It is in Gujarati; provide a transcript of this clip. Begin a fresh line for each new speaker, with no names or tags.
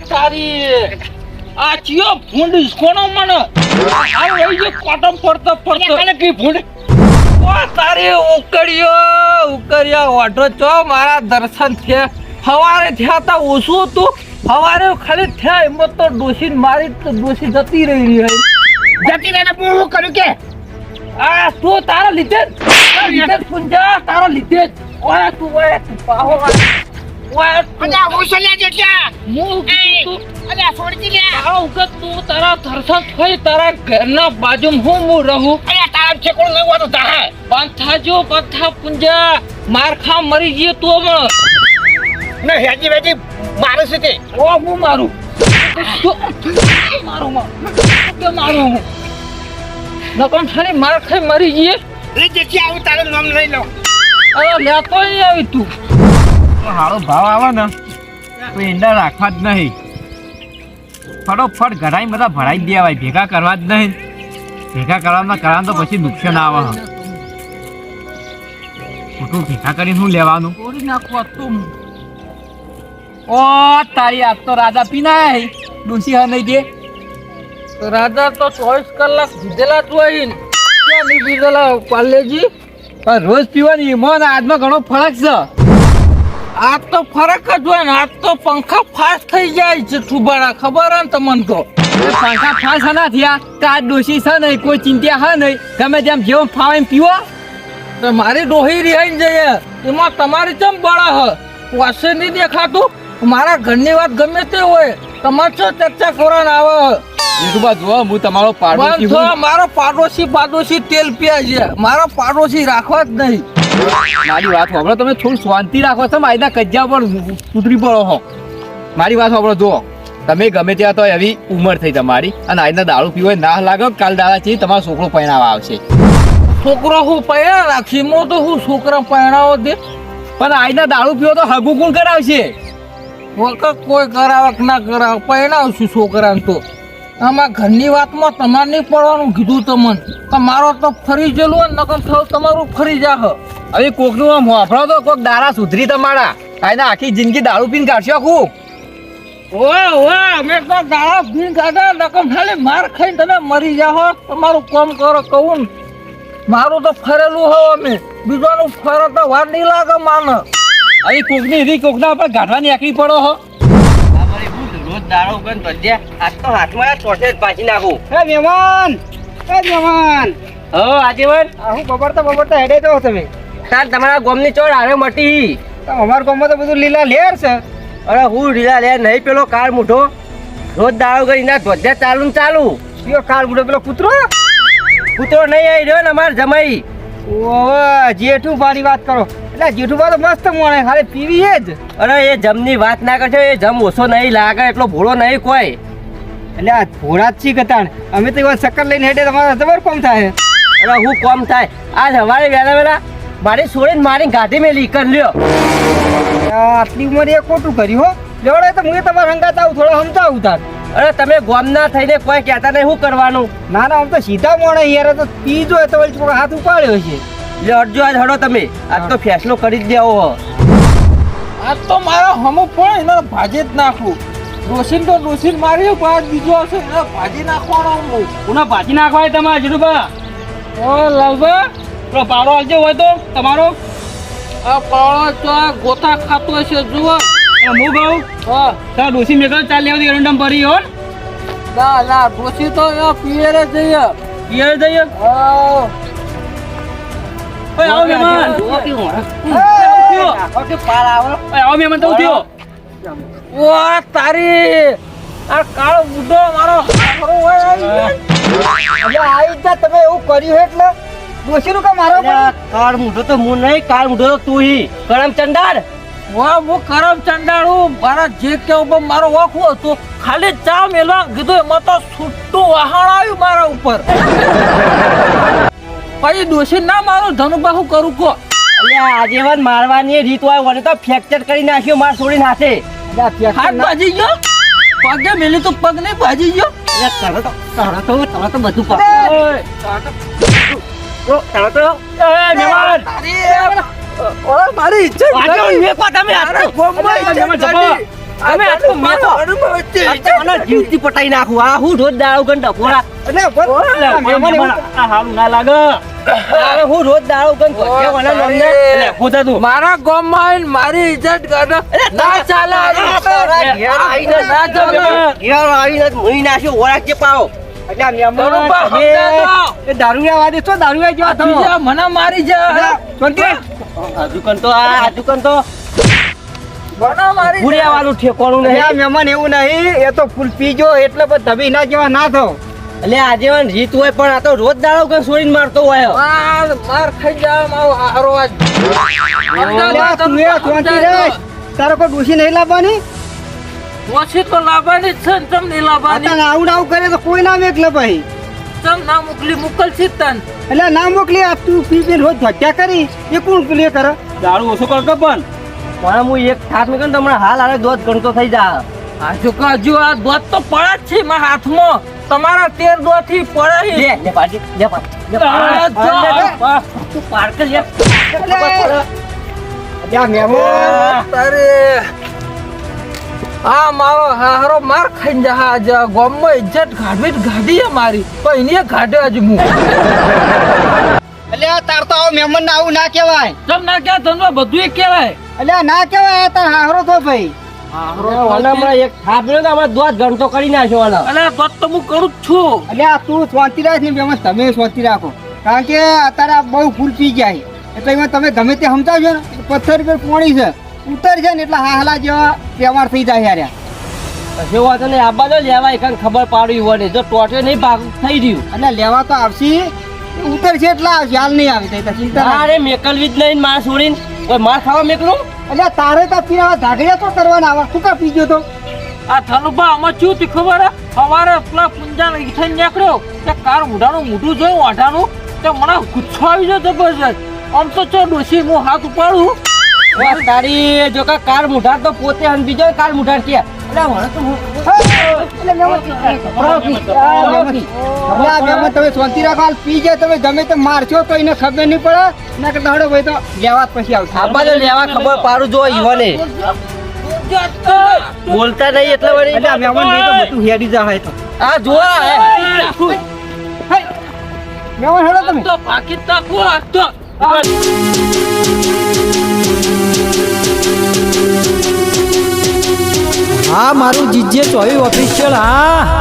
તારી આ ચિયો ભૂંડ કોનો મને આ લઈ જે કોટમ પડતો કને કી ભૂંડ ઓ તારી ઉકળિયો ઓઢો ચો મારા દર્શન થયા હવારે થયા તા ઓછું હતું હવારે ખાલી થયા હિંમત તો ડોસી મારી તો ડોસી જતી રહી
જતી રહીને હું કર્યું કે
આ તું તારા લીધે પુંજા તારા લીધે ઓય તું પાહો ઓય
અલ્યા ઓસલ્યા જેટલા
હું
અલ્યા છોડી દે
આ ઉગત તું તારા દર્શન થઈ તારા ઘરના બાજુમાં હું રહું
અલ્યા તારા ઠેકોણ નહીં હોતો તાહે
બંથા પુંજા માર ખા મરી ગયો તું હમણાં
ને હેજી વેજી મારે છે તે
ઓ હું મારું મારું નકમ ખાલી માર ખાઈ મરી ગયે
એ જેથી આવું તારું નામ લઈ લો
અરે લેતો નહીં આવી તું
સારો ભાવ આવે ને તો ઈંડા રાખવા જ નહીં ફટોફટ ઘરાઈ બધા ભરાઈ દેવાય ભેગા કરવા જ નહીં ભેગા કરવામાં તો પછી નુકસાન આવે ખોટું ભેગા કરીને શું લેવાનું
તોડી નાખવા તું
ઓ તારી આજ તો રાજા પીનાય ડોસી હા નહીં દે
રાજા તો 24 કલાક દીધેલા તું આવીને ક્યાં નહીં દીધેલા પાલેજી
રોજ પીવાની એમાં ને આજમાં ઘણો ફરક છે
આજ તો ફરક જ હોય ને આજ તો પંખા ફાસ્ટ થઈ જાય છે છુબાડા ખબર હે ને તમને તો
પંખા ફાસ ના થયા તો આ ડોસી છે નહીં કોઈ ચિંતા હા નહીં તમે જેમ જેવો ફાવે એમ પીવો
તો મારી ડોહી રિહાઈ જઈએ એમાં તમારી ચમ બળા હ વાસે નહીં દેખાતું મારા ઘરની વાત ગમે તે હોય તમારે શું ચર્ચા કરવાના આવે
યુટ્યુબ જો હું તમારો પાડોશી છું
મારો પાડોશી તેલ પીયા છે મારો પાડોશી રાખવા જ નહીં
મારી વાત સાંભળો તમે થોડું શાંતિ રાખો છો મારીના કજ્જા પર ઉતરી પડો હો મારી વાત સાંભળો જુઓ તમે ગમે ત્યાં તો એવી ઉંમર થઈ તમારી અને આજના દારૂ પીવો ના લાગે કાલ દાડા છે તમારો છોકરો પહેણાવા આવશે
છોકરો હું પહેણા રાખી મો તો હું છોકરા પહેણાવો દે
પણ આજના દારૂ પીવો તો હગું કોણ કરાવશે
વખત કોઈ કરાવે કે ના કરાવે પહેણાવશું છોકરાને તો આમાં ઘરની વાતમાં તમારે નહીં પડવાનું કીધું તમને તમારો તો ફરી ગયેલું હોય નકર થયું તમારું ફરી જાહ
હવે કોકનું આમ વાપરો તો કોક દારા સુધરી તમારા આજના આખી જિંદગી દારૂ પીને કાઢશો આખું
ઓય અમે તો દાડા પીને કાઢા નકર ખાલી માર ખાઈને તમે મરી જાહો તમારું કામ કરો કહું ને મારું તો ફરેલું હોય અમે બીજાનું ફરે તો વાર નહીં લાગે માને
હવે કોકની એવી કોકના ઉપર ગાંઠવાની આકરી પડો હો
રોજ દારૂ બંધ બધ્યા આજ તો હાથમાં ચોટે જ પાછી નાખું
એ મહેમાન
હો આજીવન
હું બબડતા હેડે તો તમે
તાર તમારા ગામની ચોર હારે મટી
અમારા ગામમાં તો બધું લીલા લેર છે
અરે હું રીલા લે નહીં પેલો કાર મૂઠો રોજ દારૂ કરીને ધોધ્યા ચાલુ
કયો કાર બુડો પેલો કૂતરો
કૂતરો નહીં આવી રહ્યો ને અમારે જમાઈ
ઓહ જેઠું ભારી વાત કરો એટલે જેઠું તો મસ્ત મોણે ખાલી પીવી જ
અરે એ જમની વાત ના કરશો એ જમ ઓછો નહીં લાગે એટલો ભોળો નહીં કોઈ
એટલે આ ભોળા જ છી કતાણ અમે તો એવા ચક્કર લઈને હેડે તમારે જબર કોમ થાય
અરે હું કોમ થાય આજ સવારે વહેલા મારી છોડીને મારી ગાડી મેલી કર લ્યો
આટલી ઉંમરે એ ખોટું કર્યું હો લેવડે તો હું તમારે હંગાત આવું થોડો સમજાવું તાર
અરે તમે ગામના થઈને કોઈ કહેતા નહીં શું કરવાનું
ના આમ તો સીધા મોણે યાર તો પીજો તો વળી હાથ ઉપાડ્યો છે
એટલે અડજો આજ હડો તમે આજ તો ફેસલો કરી જ દેવો
આજ તો મારા હમું પણ એને ભાજી જ નાખું ડોસીન મારી બાદ બીજો હશે એને ભાજી નાખવાનો હું
પુના ભાજી નાખવાય તમારે જીરુબા
ઓ લાલબા
પેલો પાડો આવજો હોય તો તમારો
આ પાળો તો ગોથા ખાતો હશે જુઓ
હું કહું
હા
તાર ડોસી મેકલ ચાલ લેવા એરંડમ ભરી હો
ના ડોસી તો પિયરે જઈએ
પિયર જઈએ
હા
ઓય આવો મહેમાન આવો મહેમાન તો થયો
ઓ તારી આ કાળો બુઢો મારો હારો હોય આવી
જા તમે એવું કર્યું એટલે ડોશીનું કા મારો
કાળ મૂઠો તો હું નહીં કાળ મૂઠો તો તું હી કરમ ચંડાર
વાહ હું કરમ ચંડાળું મારા જે કેવું મારો વાખું હતું ખાલી ચા મેલવા કીધું એમાં તો છૂટું વહાણ આવ્યું મારા ઉપર પછી ડોશી ના મારું ધનુબા હું કરું કો
એટલે આજીવન મારવાની રીત હોય મને તો ફ્રેક્ચર કરી નાખ્યો માર છોડીને હાથે
હાથ ભાજી ગયો પગે મેલી તો પગ નહીં ભાજી ગયો
તારા તો બધું પાક
મારી ઈચ્છા
તમે તમે આ તો મેકો આ તો મને જીવતી પટાઈ નાખું આ હું રોજ દાળો ગન ડફોરા
એટલે બસ આ મહેમાન એવું
આ હાલું ના લાગે અરે હું રોજ દાળો ગન ભજ્યા વાળા નમને લે ખોદા તું
મારા ગામમાં આવીને મારી ઇજ્જત કરે ના ચાલે
ઘેર આવીને ના ચાલે ઘેર આવીને મુઈ નાખ્યો ઓળખ કે પાવો
એટલે આ મહેમાન
બરોબર,
તમે
સમજાતો.
એ દારૂડિયા વાદે છો દારૂડિયા જેવા તમે
બીજા મને મારી જા
શાંતિ
આજુકન તો આ આજુકન તો
મને મારી
ભૂરિયા વાળું ઠેકોણું
અરે આ
નહીં
મહેમાન એવું નહીં એ તો ફૂલ પીજો એટલે પણ તમે ના જેવા ના થો
એટલે આજીવન રીત હોય પણ આ તો રોજ દાળો ગન છોડીને મારતો હોય
માર ખાઈ જા મારો હારો આજ
એટલે આ તું એ શાંતિ રહે તારો કોઈ ડોશી નહીં લાવવાની
ઓછી તો લાવવાની જ છે ને તમ નહીં લાવવાની
અત્યારે આવું આવું કરે તો કોઈ ના મેકલે ભાઈ
તમ ના મોકલશી તન
એટલે ના મોકલી આ તું પી પીને રોજ ધટ્યા કરી એ કોણ પ્લે કરે
દારૂ ઓછો કરતો પણ પણ હું એક થાક મેં તમને હાલ હાલે દોધ ગણતો થઈ જા
આજુ કાજુ આ દોત તો પડે જ છે મારા હાથમાં તમારા 13 દોથી પડે
લે લે પાડી લે પાડી તું પાર્કલ લે
ત્યાં મહેમાન
તારે આ મારો હારો માર ખાઈ જા આજ ગામમાં ઇજ્જત ગાડી છે મારી પણ એને ગાડે આજ હું
એટલે આ તાર તો આવો મહેમાન ને આવું ના કહેવાય
તમ ના ક્યાં ધંધો બધું કહેવાય
એટલે આ ના કહેવાય તાર હારો તો ભાઈ
હમણાં એક થાક મેં અમારે દોધ ગણતો કરી નાખ્યો વાળા
અલે દોત તો હું કરું જ છું
એટલે આ તું શાંતિ રાખ ને મહેમાન તમે શાંતિ રાખો કારણ કે અત્યારે આ બહુ ફૂલ પી જાય એટલે એમાં તમે ગમે તે સમજાવજો ને પથ્થર પર પોણી છે ઉતર છે ને એટલે હાલા જેવા વ્યવહાર થઈ જાય યાર
જેવો હતો ને આબા તો લેવા એક ખબર પાડવી વડે જો ટોટે નહીં ભાગ થઈ રહ્યું
એટલે લેવા તો આવશે ઉતર છે એટલે આવશે હાલ નહીં આવે તો ચિંતા ના.
અરે મેકલવી જ નહીં માર છોડીને કોઈ માર ખાવા મેકલું
એટલે તારે તો પીવા ધાગડિયા તો કરવાના આવે શું કા પીજો તો
આ ધનુભા આમાં શું થી ખબર હે સવારે પેલા પુંજા ઈઠાઈ નીકળ્યો તે કાર મુઢાનું મોઢું જોયું વાઢાનું તે મને ગુસ્સો આવી ગયો જબરજસ્ત આમ તો ચો ડોશી હું હાથ ઉપાડું
તારી જો કા કાર મુઢાર તો પોતે અને બીજો કાર મુઢાર કે એટલે મને તો
એટલે મહેમાન તમે શાંતિ રાખો હાલ પી જાય તમે ગમે તે મારશો તો એને ખબર નહીં પડે ના કે દહાડો ભાઈ તો લેવા જ પછી આવશે
આબા તો લેવા ખબર પાડું જો ઈવને બોલતા નહીં એટલે વળી
એટલે આ મહેમાન નહીં તો બધું હેડી જાય તો
આ જોવા
મહેમાન હેડો તમે
તો પાકી નાખો આ તો
હા મારું જીજે ચોવી ઓફિશિયલ હા